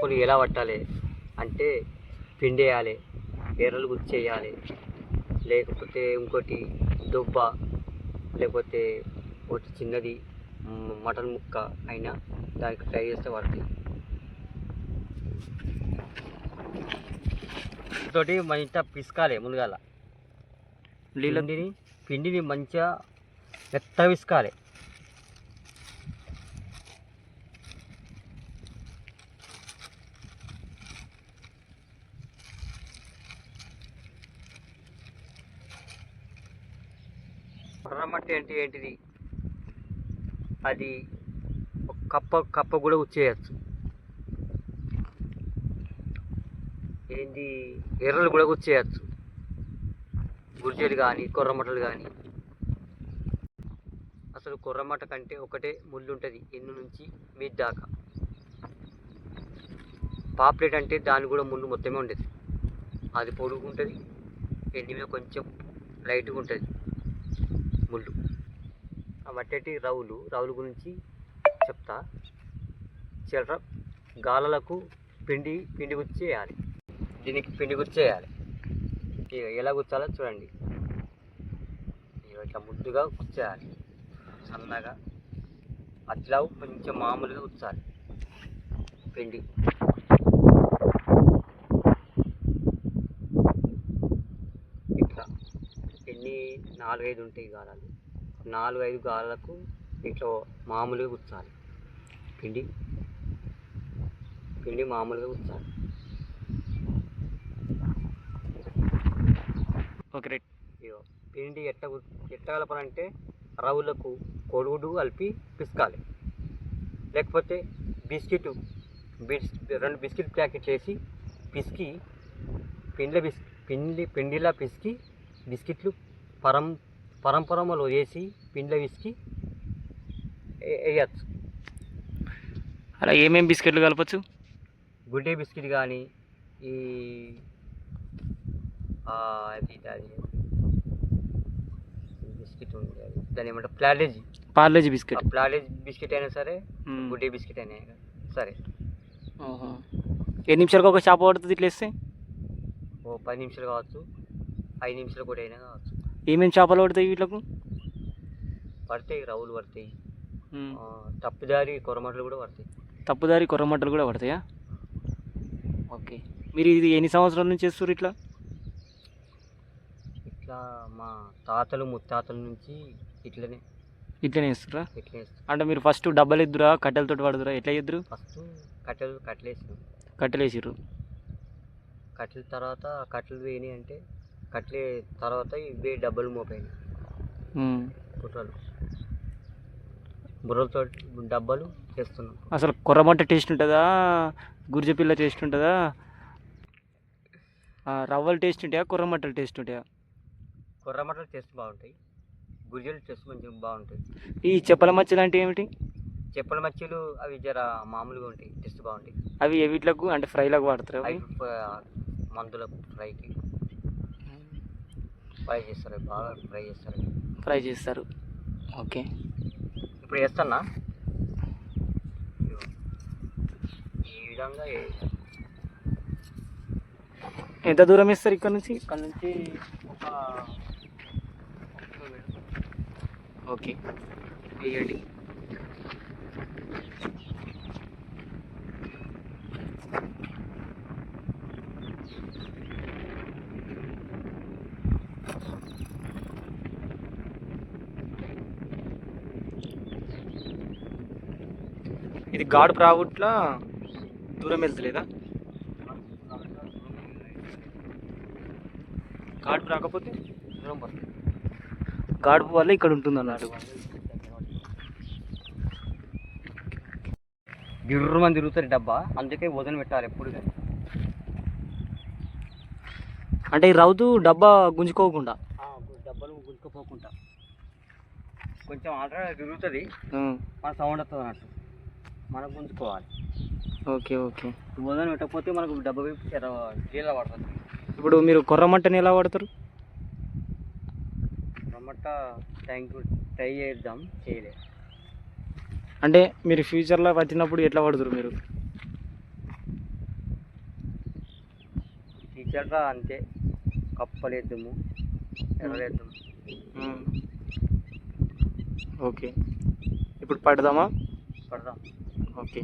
చేపలు ఎలా పట్టాలి అంటే పిండేయాలి, ఎర్రలు గుచ్చేయాలి, లేకపోతే ఇంకోటి దుబ్బ, లేకపోతే ఒకటి చిన్నది మటన్ ముక్క అయినా దానికి ట్రై చేస్తే పడుతుంది. తోటి మంచిగా పిసకాలి. ముందుగాల పిండిని మంచిగా మెత్తగా పిసకాలి. కొర్రమట్టి అంటే ఏంటిది? అది కప్ప కూడా గుచ్చేయచ్చు. ఏంటి, ఎర్రలు కూడా గుచ్చేయచ్చు. గుర్జలు కానీ కొర్రమట్టలు కానీ. అసలు కొర్రమట్ట కంటే ఒకటే ముళ్ళు ఉంటుంది ఎన్ను నుంచి మీద దాకా. పాప్లెట్ అంటే దాని కూడా ముళ్ళు మొత్తమే ఉండేది. అది పొడుగు ఉంటుంది, ఎండి మీద కొంచెం లైట్గా ఉంటుంది ముళ్ళు. వట్టేటి రవులు గురించి చెప్తా. చిల్లర గాలలకు పిండి గుచ్చేయాలి. దీనికి పిండి గుచ్చేయాలి. ఎలా గుచ్చాలో చూడండి. ఇట్లా ముద్దుగా గుచ్చేయాలి, సన్నగా. అట్లా కొంచెం మామూలుగా గుచ్చాలి పిండి. ఇట్లా ఎన్ని 4-5 ఉంటాయి గాలాలు. 4-5 గాలాలకు ఇట్లా మామూలుగా గుచ్చాలి. పిండి మామూలుగా గుచ్చాలి. Okay right. పిండి ఎట్ట కలపాలంటే రవ్వులకు కొడుగుడు కలిపి పిసకాలి. లేకపోతే 2 బిస్కెట్ ప్యాకెట్లు వేసి పిసికి పిండిలా పిసికి బిస్కెట్లు పరంపరమలో వేసి పిండిలో పిసికి వేయచ్చు. అలా ఏమేమి బిస్కెట్లు కలపచ్చు? గుడ్డే బిస్కెట్ కానీ, ఈ బిస్కెట్ ఉంది, అది దాని ఏమంటారు, పార్లేజీ బిస్కెట్. ప్లాలేజీ బిస్కెట్ అయినా సరే, గుడ్డే బిస్కెట్ అయినా సరే. ఎన్ని నిమిషాలకు ఒక చేప పడుతుంది ఇట్లా వేస్తే? 10 నిమిషాలు కావచ్చు, 5 నిమిషాలు కూడా అయినా కావచ్చు. ఏమేమి చేపలు పడతాయి వీటికి? పడతాయి, రవ్వులు పడతాయి, తప్పుదారి కొర్రమట్టలు కూడా పడతాయి. తప్పుదారి కొర్రమట్టలు కూడా పడతాయా? ఓకే. మీరు ఇది ఎన్ని సంవత్సరాల నుంచి చేస్తారు ఇట్లా? ఇట్లా మా తాతలు ముత్తాతల నుంచి ఇట్లనే వేస్తారా? అంటే మీరు ఫస్ట్ డబ్బలు ఎద్దురా, కట్టెలతో పడుతురా, ఎట్లా ఎద్దురు? ఫస్ట్ కట్టెలేసారు. కట్టెల తర్వాత కట్టెలు వేయని అంటే కట్టెలే తర్వాత ఇవే డబ్బలు మోపాయి. కుట్రలు బుర్రలతో డబ్బాలు చేస్తున్నాం. అసలు కొర్రమట్ట టేస్ట్ ఉంటుందా, గుర్జపిల్ల టేస్ట్ ఉంటుందా, రవ్వలు టేస్ట్ ఉంటాయా, కొర్రమట్టలు టేస్ట్ ఉంటాయా? కొర్రమట్టలు టేస్ట్ బాగుంటాయి, గుర్జలు టేస్ట్ మంచిగా బాగుంటాయి. ఈ చెప్పల మచ్చలు అంటే ఏమిటి? చెప్పల మచ్చలు అవి జర మామూలుగా ఉంటాయి, టేస్ట్ బాగుంటాయి. అవి వీటిలకు అంటే ఫ్రైలకు వాడతారు? అవి మందులకు ఫ్రై చేస్తారు, బాగా ఫ్రై చేస్తారు. ఓకే. ఇప్పుడు వేస్తున్నా ఈ విధంగా. ఎంత దూరం వేస్తారు ఇక్కడ నుంచి? ఒక ఓకే, వేయండి. ఇది గాడు ప్రావుట్లా దూరం వెళ్తలేదా? గాడుపు రాకపోతే గాడుపు వల్ల ఇక్కడ ఉంటుంది అన్నాడు. గిర్రమని తిరుగుతుంది డబ్బా, అందుకే వదిలి పెట్టాలి ఎప్పుడు కానీ. అంటే ఈ రౌతు డబ్బా గుంజుకోకుండా, డబ్బాలు గుంజుకోపోకుండా కొంచెం ఆల్రెడీ తిరుగుతుంది, మన సౌండ్ వస్తుంది అన్నట్టు, మనం గుంజుకోవాలి. ఓకే. వదిలి పెట్టకపోతే మనకు డబ్బా నీళ్ళ పడుతుంది. ఇప్పుడు మీరు కొర్రమట్టని ఎలా వాడతారు? కొర్రమట్ట ట్రై చేద్దాం, చేయలేదు. అంటే మీరు ఫ్యూచర్లో పట్టినప్పుడు ఎట్లా వాడతారు మీరు? టీచర్గా అంతే, కప్పలేద్దాము, ఎర్రలేద్దాము. ఓకే, ఇప్పుడు పడదామా? పడదాం. ఓకే.